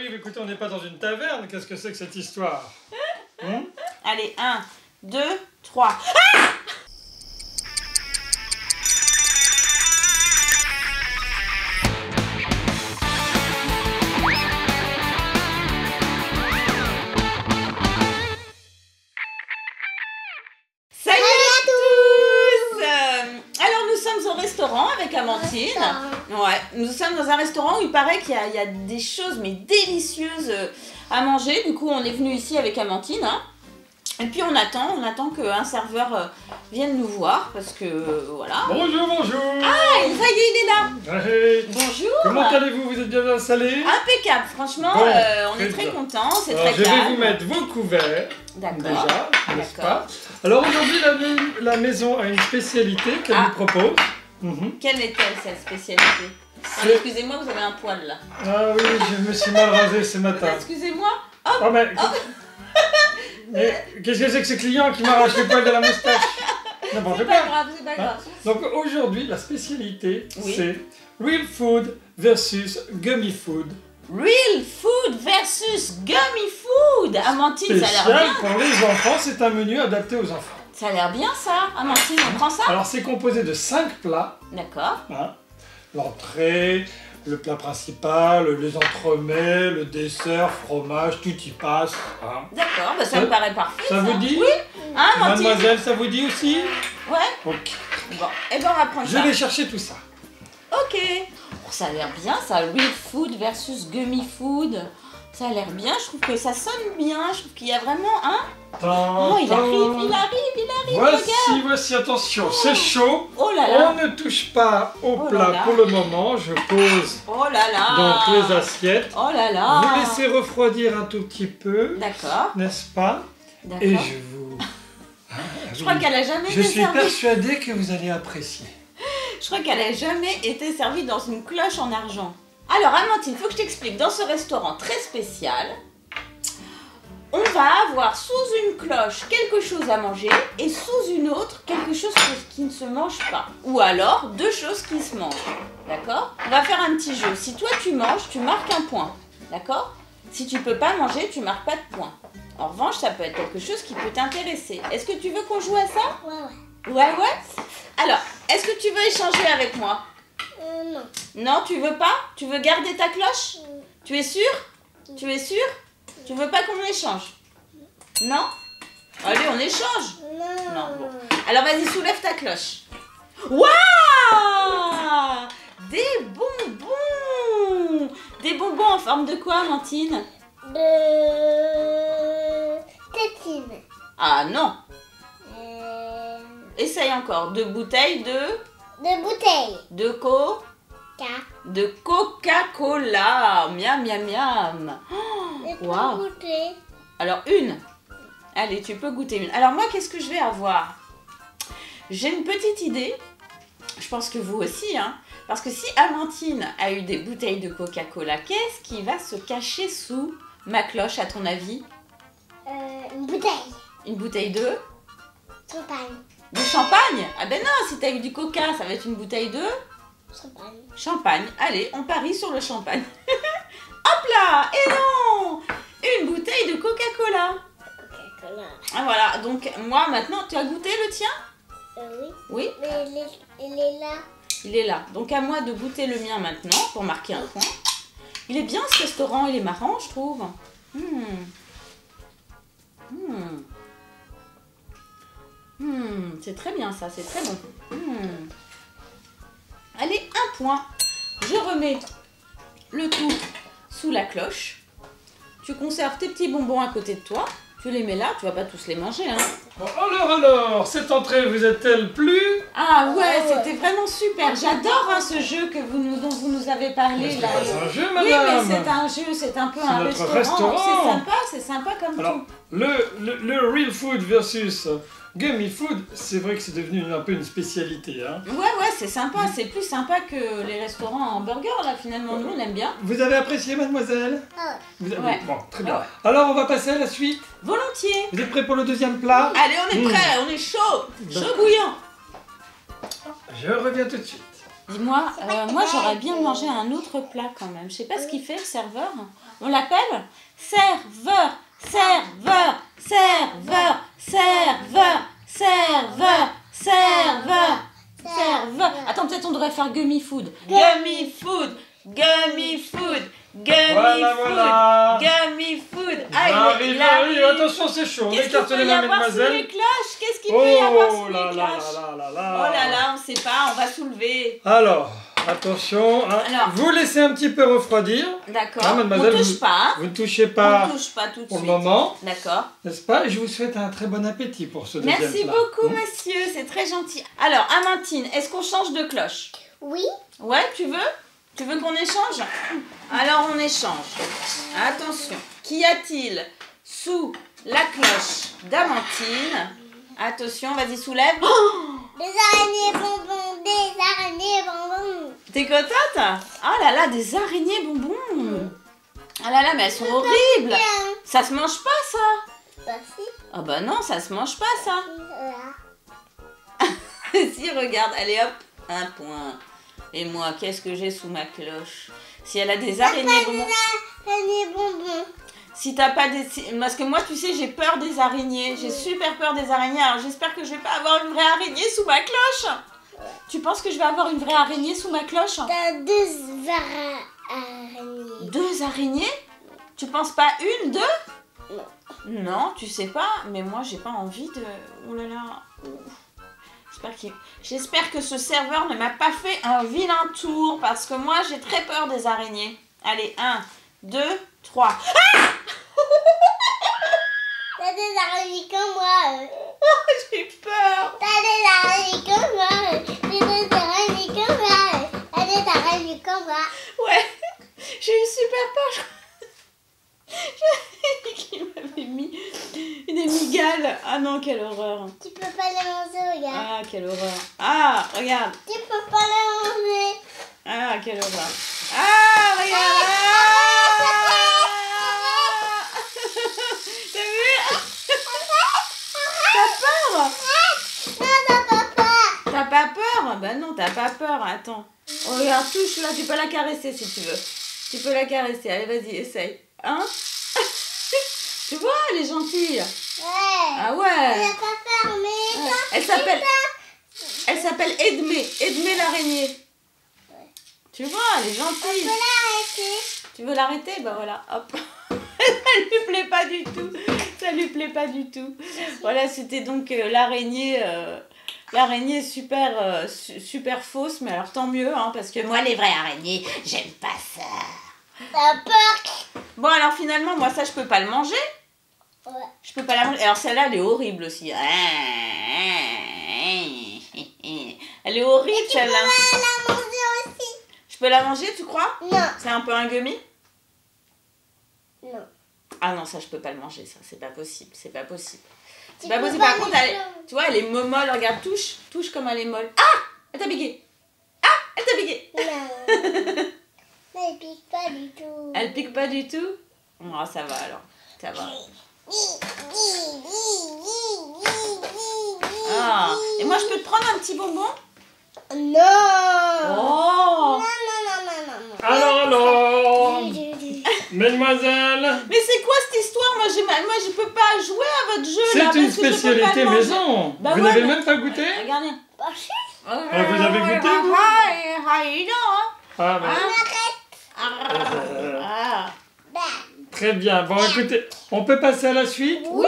arrive, écoutez, on n'est pas dans une taverne, qu'est-ce que c'est que cette histoire? Allez, 1, 2, 3. Au restaurant avec Amandine. Ouais, nous sommes dans un restaurant où il paraît qu'il y a des choses mais délicieuses à manger. Du coup, on est venu ici avec Amandine. Hein. Et puis on attend qu'un serveur vienne nous voir parce que voilà. Bonjour, bonjour. Ah, ça y est, il est là. Hey. Bonjour. Comment allez-vous? Vous êtes bien installés? Impeccable, franchement, bon, on est très contents, c'est très calme. Je vais vous mettre vos couverts. D'accord. Déjà, n'est-ce pas? Alors aujourd'hui, la maison a une spécialité qu'elle nous propose. Quelle est-elle, cette spécialité? Excusez-moi, vous avez un poil là. Ah oui, je me suis mal rasé ce matin. Excusez-moi. Oh, oh mais qu'est-ce que c'est que ce client qui m'arrache les poils de la moustache? C'est pas grave, c'est pas grave. Donc aujourd'hui, la spécialité, c'est real food versus gummy food. Real food versus gummy food. Amandine, ça a l'air bien. Pour les enfants, c'est un menu adapté aux enfants. Ça a l'air bien ça. Amandine, on prend ça? Alors c'est composé de 5 plats. D'accord. Hein, l'entrée, le plat principal, les entremets, le dessert, fromage, tout y passe. Hein. D'accord, bah ça me paraît parfait. Ça vous dit? Oui. Hein, Mademoiselle, ça vous dit aussi? Ouais. Ok. Bon, et ben on va prendre ça. Je vais chercher tout ça. Ok. Oh, ça a l'air bien ça, real food versus gummy food. Ça a l'air bien, je trouve que ça sonne bien, je trouve qu'il y a vraiment un... Oh, il arrive, Voici, attention, c'est chaud. Oh là là. On ne touche pas au plat pour le moment, je pose donc les assiettes. Oh là là. Vous laissez refroidir un tout petit peu. D'accord. N'est-ce pas? D'accord. Et je vous... Je crois qu'elle a jamais été servie. Je suis persuadée que vous allez apprécier. Je crois qu'elle a jamais été servie dans une cloche en argent. Alors Amandine, il faut que je t'explique, dans ce restaurant très spécial, on va avoir sous une cloche quelque chose à manger et sous une autre quelque chose qui ne se mange pas. Ou alors deux choses qui se mangent, d'accord? On va faire un petit jeu. Si toi tu manges, tu marques un point, d'accord? Si tu peux pas manger, tu marques pas de point. En revanche, ça peut être quelque chose qui peut t'intéresser. Est-ce que tu veux qu'on joue à ça? Ouais. Alors, est-ce que tu veux échanger avec moi? Non. Non, tu veux pas? Tu veux garder ta cloche? Tu es sûr? Tu es sûr? Tu veux pas qu'on échange? Non? Allez, on échange? Non. Bon. Alors vas-y, soulève ta cloche. Waouh! Des bonbons! Des bonbons en forme de quoi, Amandine? De tétine. Ah non! Essaye encore. De bouteilles de bouteilles. De Coca-Cola. Miam, miam, miam. Wow. Alors une. Allez, tu peux goûter une. Alors moi, qu'est-ce que je vais avoir? J'ai une petite idée. Je pense que vous aussi, hein. Parce que si Amandine a eu des bouteilles de Coca-Cola, qu'est-ce qui va se cacher sous ma cloche, à ton avis? Une bouteille. Une bouteille de? Champagne. Du champagne? Ah ben non, si t'as eu du coca, ça va être une bouteille de? Champagne. Champagne. Allez, on parie sur le champagne. Hop là! Et non! Une bouteille de Coca-Cola. Coca-Cola. Ah voilà, donc moi maintenant, tu as goûté le tien? Oui. Oui? Mais il est là. Il est là. Donc à moi de goûter le mien maintenant pour marquer un point. Il est bien ce restaurant, il est marrant je trouve. C'est très bien ça, c'est très bon. Allez, un point. Je remets le tout sous la cloche. Tu conserves tes petits bonbons à côté de toi. Tu les mets là, tu vas pas tous les manger, hein. Bon, alors, cette entrée vous est-elle plu? Ah ouais, c'était vraiment super. J'adore hein, ce jeu dont vous nous avez parlé. C'est là. pas un jeu, madame. Oui, mais c'est un jeu, c'est un peu un restaurant. C'est sympa comme alors, tout. Le real food versus gummy food, c'est vrai que c'est devenu un peu une spécialité. Hein. Ouais, c'est sympa. C'est plus sympa que les restaurants à hamburger, là, finalement. Nous, on aime bien. Vous avez apprécié, mademoiselle? Ah. Ouais. Bon, très bien. Ouais. Alors, on va passer à la suite. Volontiers. Vous êtes prêts pour le deuxième plat? Allez, on est prêts, on est chaud. Chaud bouillant. Je reviens tout de suite. Dis-moi, moi j'aurais bien mangé un autre plat quand même. Je sais pas ce qu'il fait le serveur. On l'appelle serveur, serveur, serveur, serveur, serveur, serveur, serveur. Attends, peut-être on devrait faire gummy food. Gummy food, gummy food, gummy Voilà, food, voilà. gummy food. J'arrive, j'arrive. Attention, c'est chaud. On Qu'est-ce écarte qu'il les peut y mains, avoir sous les mademoiselle. cloches? Qu'est-ce qu'il peut y avoir sous Oh les là là cloches? là là Oh là. là là, on sait pas, on va soulever. Alors, attention. Hein. Alors. Vous laissez un petit peu refroidir. D'accord. Ah, mademoiselle, On touche pas. Hein. Vous ne touchez pas On touche pas tout de pour le suite. moment, D'accord. n'est-ce pas? Et je vous souhaite un très bon appétit pour ce deuxième Merci plat. beaucoup, monsieur. C'est très gentil. Alors, Amandine, est-ce qu'on change de cloche? Oui. Ouais, tu veux? Tu veux qu'on échange? Alors, on échange. Attention. Qu'y a-t-il sous la cloche d'Amandine? Attention, vas-y, soulève. Des araignées bonbons, des araignées bonbons. T'es contente? Oh là là, des araignées bonbons. Ah là là, mais elles sont horribles. Bien. Ça se mange pas, ça? Bah si. Ah bah non, ça se mange pas, ça. Là. Si, regarde, allez hop, un point. Et moi, qu'est-ce que j'ai sous ma cloche? Si elle a des araignées bonbons. Des araignées bonbons. Si t'as pas des... Parce que moi, tu sais, j'ai peur des araignées. J'ai super peur des araignées. Alors, j'espère que je vais pas avoir une vraie araignée sous ma cloche. Tu penses que je vais avoir une vraie araignée sous ma cloche? T'as deux araignées. Deux araignées? Tu penses pas une, deux? Non. Non, tu sais pas. Mais moi, j'ai pas envie de... Oh là là. J'espère que ce serveur ne m'a pas fait un vilain tour. Parce que moi, j'ai très peur des araignées. Allez, 1, 2, 3. T'as des araignées comme moi. J'ai peur. T'as des araignées comme moi. T'as des araignées comme moi. T'as des araignées comme moi. Ouais, j'ai eu super peur. Qui m'avait mis des migales. Ah non, quelle horreur. Tu peux pas les manger, regarde. Ah, quelle horreur. Ah, regarde. Tu peux pas les manger. Ah, quelle horreur. Ah, regarde. T'as vu? T'as peur? Non, t'as pas peur. T'as pas peur? Bah non, t'as pas peur. Attends. Oh, regarde, touche là. Tu peux la caresser si tu veux. Tu peux la caresser. Allez, vas-y, essaye. Hein? Tu vois, elle est gentille. Ouais. Ah Elle ouais. a pas fermé. Ouais. Elle s'appelle Edmé. Edmé l'araignée. Tu vois, elle est On peut gentille. l'arrêter. Tu veux l'arrêter? Bah voilà, hop. Ça lui plaît pas du tout. Ça lui plaît pas du tout. Voilà, c'était donc l'araignée. L'araignée super, super fausse, mais alors tant mieux, hein, parce que moi, les vraies araignées, j'aime pas ça. T'as peur. Bon, alors finalement, moi, ça, je peux pas le manger. Ouais. Je peux pas la manger. Alors celle-là, elle est horrible aussi. Elle est horrible, Tu peux celle-là. la manger aussi. Je peux la manger, tu crois? Non. C'est un peu un gummy? Non. Ah non, ça, je peux pas le manger, ça. C'est pas possible. C'est pas possible. C'est Tu pas peux possible. pas Par contre, les tu vois, elle est molle. Regarde, touche. Touche comme elle est molle. Ah! Elle t'a piqué. Ah! Elle t'a piqué. Non. Mais elle pique pas du tout. Elle pique pas du tout? Oh, ça va alors. Ça va. Ah. Et moi, je peux te prendre un petit bonbon? Non. Oh! Non. Alors, mesdemoiselle, Mais c'est quoi cette histoire? Moi, je peux pas jouer à votre jeu là. c'est une parce que je peux pas spécialité le manger. maison. Bah Vous ouais, n'avez mais- même pas goûté? Regardez. Ah, vous avez goûté, vous? Ah, Ah. très bien. Bon, écoutez, on peut passer à la suite? Oui.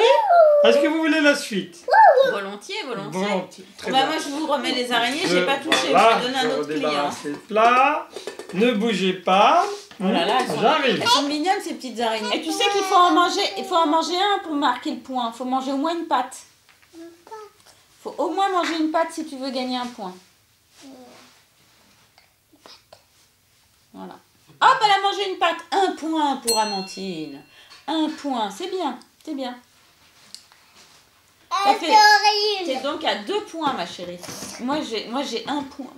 Est-ce que vous voulez la suite? Volontiers. Volontiers. Très Bah, bien. moi, je vous remets les araignées. J'ai pas touché. Voilà, Je vais donner à un autre client. redébarrasse les plats. Ne bougez pas. Oh là là, J'arrive. elles sont mignonnes ces petites araignées. Et tu sais qu'il faut en manger. Il faut en manger un pour marquer le point. Il faut manger au moins une pâte. Faut au moins manger une pâte si tu veux gagner un point. Voilà. Hop, elle a mangé une pâte. Un point pour Amandine. Un point. C'est bien. C'est bien. Ça fait- T'es donc à 2 points, ma chérie. Moi, j'ai un point.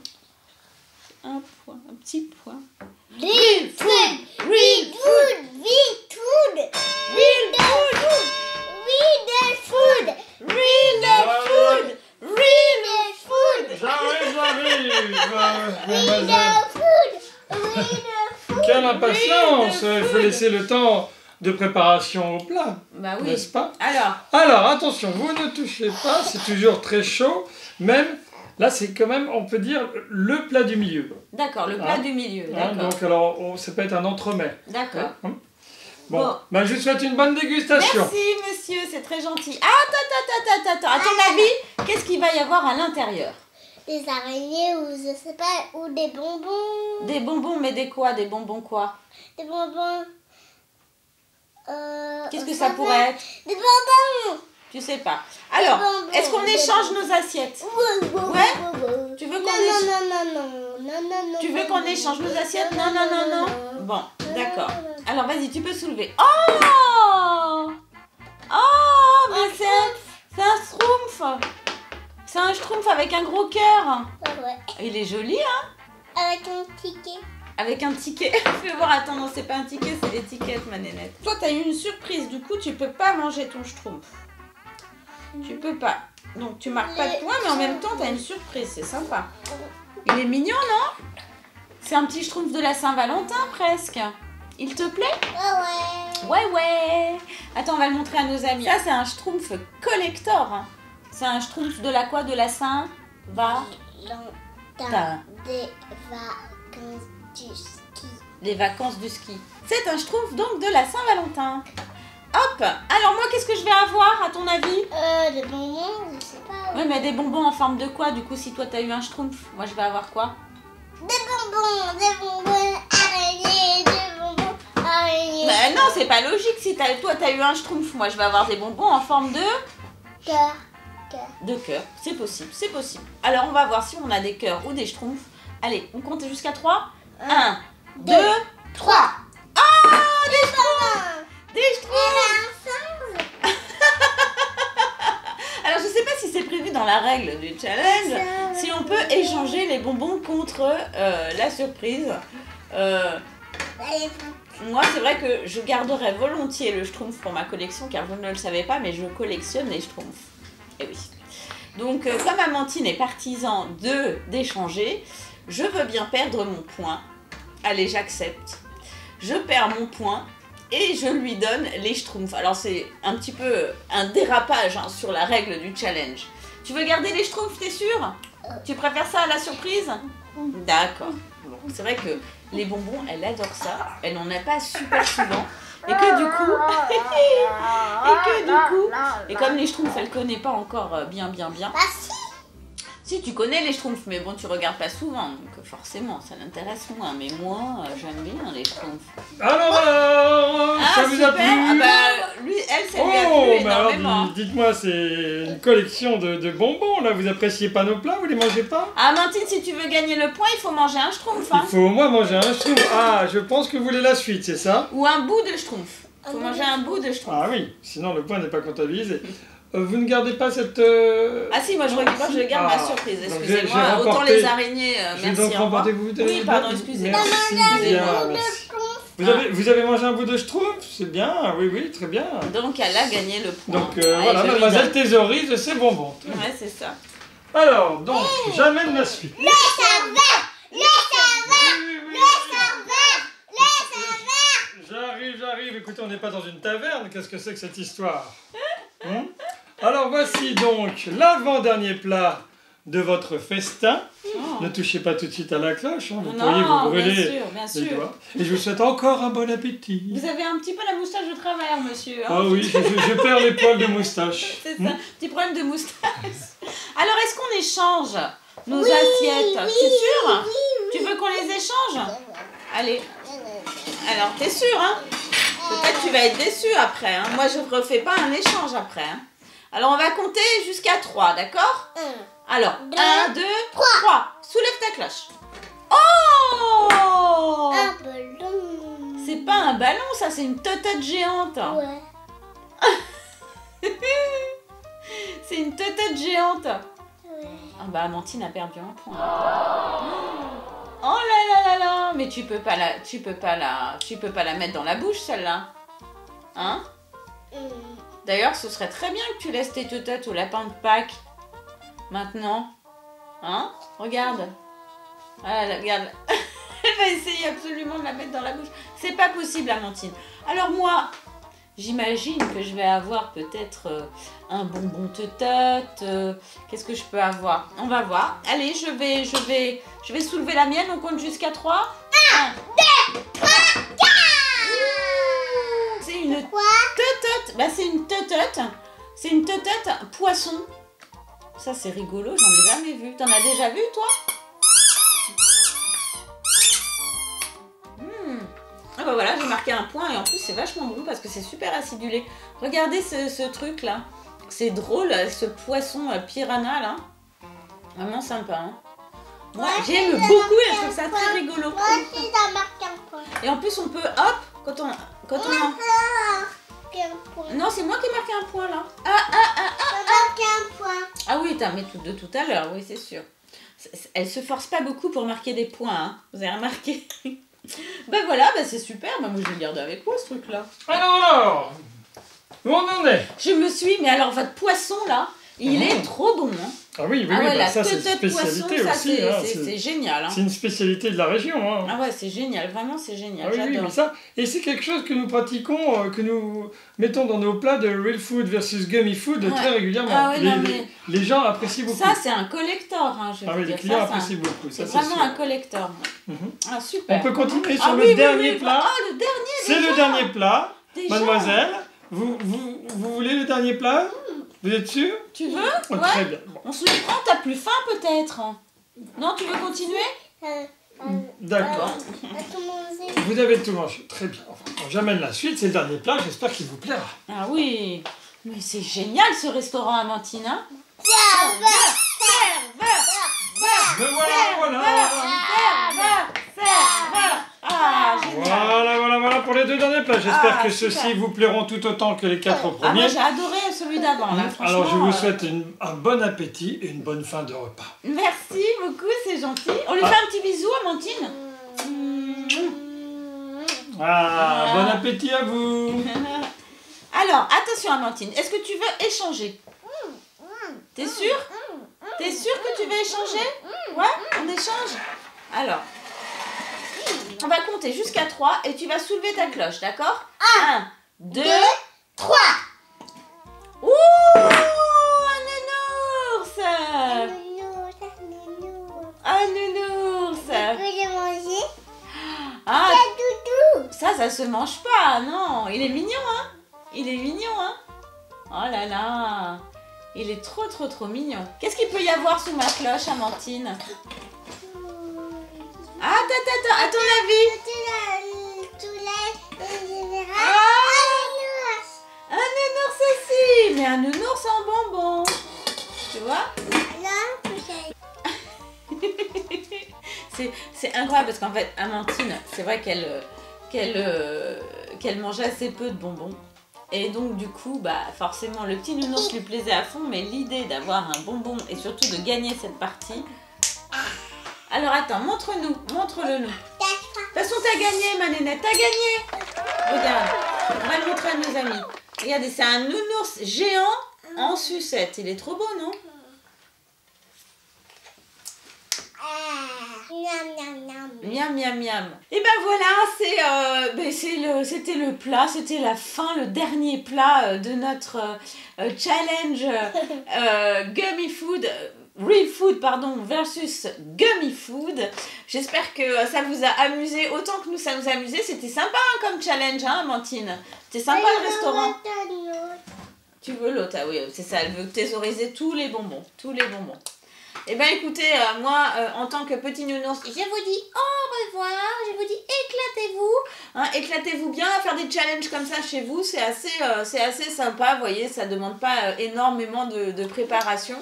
Un point. Un petit point. Real food. Real food. Real food. Real food. Real food. Real food. Real food. J'arrive, Oui, mademoiselle. le food. Oui, le food. Quelle impatience! Oui, Il faut laisser le temps de préparation au plat, Bah oui. n'est-ce pas? Alors, Attention, vous ne touchez pas, c'est toujours très chaud. Même, là, c'est quand même, on peut dire, le plat du milieu. d'accord, le plat Hein? du milieu, Hein, d'accord. donc, alors, ça peut être un entremets. D'accord. Hein? Bon, Bon. ben, je vous souhaite une bonne dégustation. Merci monsieur, c'est très gentil. Ah, attends. À ton avis, qu'est-ce qu'il va y avoir à l'intérieur? Des araignées ou je sais pas, ou des bonbons. Des bonbons, mais des quoi? Des bonbons quoi? Des bonbons. Qu'est-ce que ça pourrait être? Des bonbons. Tu sais pas. Alors, bonbons, est-ce qu'on des échange bonbons. nos assiettes? Ouais. Tu veux qu'on Non. Tu veux qu'on échange nos assiettes? Non. Bon, d'accord. Alors vas-y, tu peux soulever. Oh, mais c'est un schtroumpf. C'est un schtroumpf avec un gros cœur. Ouais. Il est joli, hein? Avec un ticket. Avec un ticket. Fais voir, attends, non, c'est pas un ticket, c'est l'étiquette, ma nénette. Toi, t'as eu une surprise, du coup, tu peux pas manger ton schtroumpf. Tu peux pas. Donc, tu marques pas de points, mais en même temps, t'as une surprise, c'est sympa. Il est mignon, non? C'est un petit schtroumpf de la Saint-Valentin, presque. Il te plaît? Ouais. Attends, on va le montrer à nos amis. Ça, c'est un schtroumpf collector. Hein. C'est un schtroumpf de la quoi? De la Saint-Valentin. Des vacances du ski. Les vacances du ski. C'est un schtroumpf donc de la Saint-Valentin. Hop. Alors moi, qu'est-ce que je vais avoir à ton avis? Des bonbons, je sais pas. Oui, mais des bonbons en forme de quoi? Du coup, si toi t'as eu un schtroumpf, moi je vais avoir quoi? Des bonbons araignées, des bonbons araignées. Ben non, c'est pas logique. Si toi t'as eu un schtroumpf, moi je vais avoir des bonbons en forme de Cœur. cœur. C'est possible. Alors on va voir si on a des cœurs ou des schtroumpfs. Allez, on compte jusqu'à 3. 1, 2, 3. Ah, des schtroumpfs! Des schtroumpfs! Alors je sais pas si c'est prévu dans la règle du challenge, si on peut échanger les bonbons contre la surprise. Moi c'est vrai que je garderais volontiers le schtroumpf pour ma collection car vous ne le savez pas mais je collectionne les schtroumpfs. Et oui. Donc comme Amandine est partisan d'échanger, je veux bien perdre mon point. Allez, j'accepte. Je perds mon point. Et je lui donne les schtroumpfs. Alors c'est un petit peu un dérapage hein, sur la règle du challenge. Tu veux garder les schtroumpfs, t'es sûr? Tu préfères ça à la surprise? D'accord. Bon, c'est vrai que les bonbons, elle adore ça. Elle n'en a pas super souvent. Et que du coup... Et comme les schtroumpfs, elle connaît pas encore bien. Bah si. Si, tu connais les schtroumpfs, mais bon, tu regardes pas souvent, donc forcément, ça l'intéresse moins. Mais moi, j'aime bien les schtroumpfs. Alors, ça vous a super. plu? Ah bah, lui, elle, ça lui a plu mais alors, énormément. dites-moi, c'est une collection de bonbons, là, vous appréciez pas nos plats, vous les mangez pas? Ah, Amandine, si tu veux gagner le point, il faut manger un schtroumpf, hein. Il faut au moins manger un schtroumpf. Ah, je pense que vous voulez la suite, c'est ça? Ou un bout de schtroumpf. Il faut manger un bout de schtroumpf. Ah oui, sinon le point n'est pas comptabilisé. Vous ne gardez pas cette... Ah si, moi je garde ma surprise, donc excusez-moi. j'ai Autant remporté- les araignées, J'ai merci, donc au revoir. remporté vous. Oui, pardon, excusez-moi. Merci bien, merci. Vous avez mangé un bout de schtroumpf? C'est bien, oui, très bien. Donc elle a gagné le point. Donc Allez, voilà, je lui mademoiselle donne. thésaurise ses bonbons. Ouais, c'est ça. Alors, donc, j'amène la suite. Le serveur. J'arrive. Écoutez, on n'est pas dans une taverne. Qu'est-ce que c'est que cette histoire? Alors, voici donc l'avant-dernier plat de votre festin. Ne touchez pas tout de suite à la cloche. Vous pourriez vous brûler bien les sûr. doigts. Et je vous souhaite encore un bon appétit. Vous avez un petit peu la moustache de travers, monsieur. Hein. Ah oui, je perds les poils de moustache. C'est ça, petit problème de moustache. Alors, est-ce qu'on échange nos assiettes? C'est sûr? Tu veux qu'on les échange? Allez. Alors, t'es sûr, hein? Peut-être tu vas être déçu après. Hein. Moi, je ne refais pas un échange après. Hein. Alors, on va compter jusqu'à 3, d'accord? Alors, 1, 2, 3. Soulève ta cloche. Oh! Un ballon. C'est pas un ballon, ça, c'est une totote géante. Ouais. C'est une totote géante. Ouais. Ah bah, Amandine a perdu un point. Oh là, mais tu peux pas la mettre dans la bouche, celle-là. Hein? D'ailleurs, ce serait très bien que tu laisses tes tototes au lapin de Pâques. Maintenant. Hein? Regarde. Voilà, regarde. Elle va essayer absolument de la mettre dans la bouche. C'est pas possible, Amandine. Alors moi, j'imagine que je vais avoir peut-être un bonbon teutote. Qu'est-ce que je peux avoir? On va voir. Allez, je vais soulever la mienne. On compte jusqu'à 3. 1, 2, 3, 4. C'est une teutote. Bah, c'est une teutote. C'est une teutote poisson. Ça, c'est rigolo. J'en ai jamais vu. T'en as déjà vu, toi? Ah bah voilà, j'ai marqué un point et en plus c'est vachement bon parce que c'est super acidulé. Regardez ce truc là. C'est drôle, ce poisson piranha là. Vraiment sympa. Hein. Moi j'aime beaucoup et je trouve ça très rigolo. Moi aussi, j'ai marqué un point. Et en plus on peut, hop, quand on... Marqué un point. Non, c'est moi qui ai marqué un point là. J'ai marqué un point. Ah oui, t'as mis de tout à l'heure, oui c'est sûr. Elle se force pas beaucoup pour marquer des points, hein. Vous avez remarqué? Ben voilà, ben c'est super, ben moi je vais le garder avec moi ce truc là. Alors, où on en est? Je me suis, mais alors votre poisson là, il est trop bon. Hein. Ah oui, Ah ouais, bah, la ça c'est une teutote spécialité poisson, ça, aussi. Hein, c'est génial. Hein. C'est une spécialité de la région. Hein. Ah ouais, c'est génial, vraiment c'est génial, Ah oui, j'adore. mais ça, et c'est quelque chose que nous pratiquons, que nous mettons dans nos plats de real food versus gummy food très régulièrement. Ah ouais, les gens apprécient beaucoup. Ça c'est un collector, hein, je veux dire. Les clients ça, apprécient beaucoup. C'est vraiment un collector. Ah super. On peut continuer sur le dernier plat. Ah le dernier. C'est le dernier plat, déjà. mademoiselle. Vous voulez le dernier plat? Vous êtes sûre? Tu veux? Ouais. Très bien. Bon. On se le prend, t'as plus faim peut-être? Non, tu veux continuer? D'accord. Vous avez tout mangé. Très bien. Enfin, j'amène la suite, c'est le dernier plat, j'espère qu'il vous plaira. Ah oui. Mais c'est génial ce restaurant, Amandine. Hein? Me voilà. Ah, génial. Voilà pour les deux derniers plats. J'espère que super. ceux-ci vous plairont tout autant que les 4 Ah, premiers. moi j'ai adoré celui d'avant là, franchement. Alors je vous souhaite un bon appétit et une bonne fin de repas. Merci beaucoup, c'est gentil. On lui fait un petit bisou, Amandine. Bon appétit à vous. Alors, attention Amandine, est-ce que tu veux échanger? T'es sûre? T'es sûre que tu veux échanger? Ouais, on échange? Alors, on va compter jusqu'à 3 et tu vas soulever ta cloche, d'accord? 1, 2, 3. Ouh, un nounours! Un nounours! Tu peux le manger? Ah, Doudou. ça se mange pas, non. Il est mignon, hein? Il est mignon, hein? Oh là là! Il est trop mignon. Qu'est-ce qu'il peut y avoir sous ma cloche, Amandine? Ah, à ton avis? Un nounours aussi! Mais un nounours en bonbon. Tu vois? C'est incroyable parce qu'en fait, Amandine, c'est vrai qu'elle mangeait assez peu de bonbons. Et donc du coup, bah forcément, le petit nounours lui plaisait à fond, mais l'idée d'avoir un bonbon et surtout de gagner cette partie... Alors attends, montre-le-nous. De toute façon, t'as gagné, ma nénette, t'as gagné. Regarde, on va le montrer à nos amis. Regardez, c'est un nounours géant en sucette. Il est trop beau, non? Miam, miam, miam. Et ben voilà, c'était le plat, c'était la fin, le dernier plat de notre challenge Gummy Food, Real Food, pardon, versus Gummy Food. J'espère que ça vous a amusé autant que nous, ça nous a amusé. C'était sympa hein, comme challenge, hein, Amandine? C'était sympa le restaurant. Tu veux l'autre? Ah oui, c'est ça, elle veut thésauriser tous les bonbons, Eh bien écoutez, moi, en tant que petit nounours, je vous dis au revoir, je vous dis éclatez-vous, hein, éclatez-vous bien à faire des challenges comme ça chez vous, c'est assez sympa, vous voyez, ça demande pas énormément de préparation,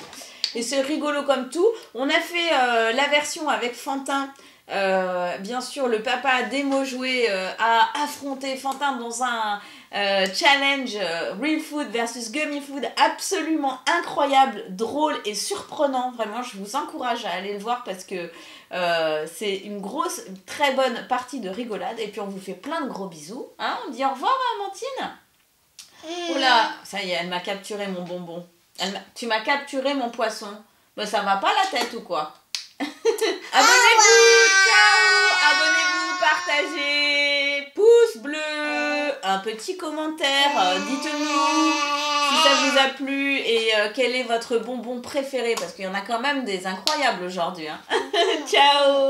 et c'est rigolo comme tout. On a fait la version avec Fantin, bien sûr le papa d'Emo Jouet a affronté Fantin dans un challenge Real Food versus Gummy Food absolument incroyable, drôle et surprenant. Vraiment, je vous encourage à aller le voir parce que c'est une très bonne partie de rigolade. Et puis on vous fait plein de gros bisous. Hein, on dit au revoir à Amandine. Oh là, ça y est, elle m'a capturé mon bonbon. Tu m'as capturé mon poisson. Bah ça va pas la tête ou quoi? Abonnez-vous, ciao! Abonnez-vous, partagez, pouce bleu, un petit commentaire, dites-nous si ça vous a plu et quel est votre bonbon préféré parce qu'il y en a quand même des incroyables aujourd'hui. Hein. Ciao!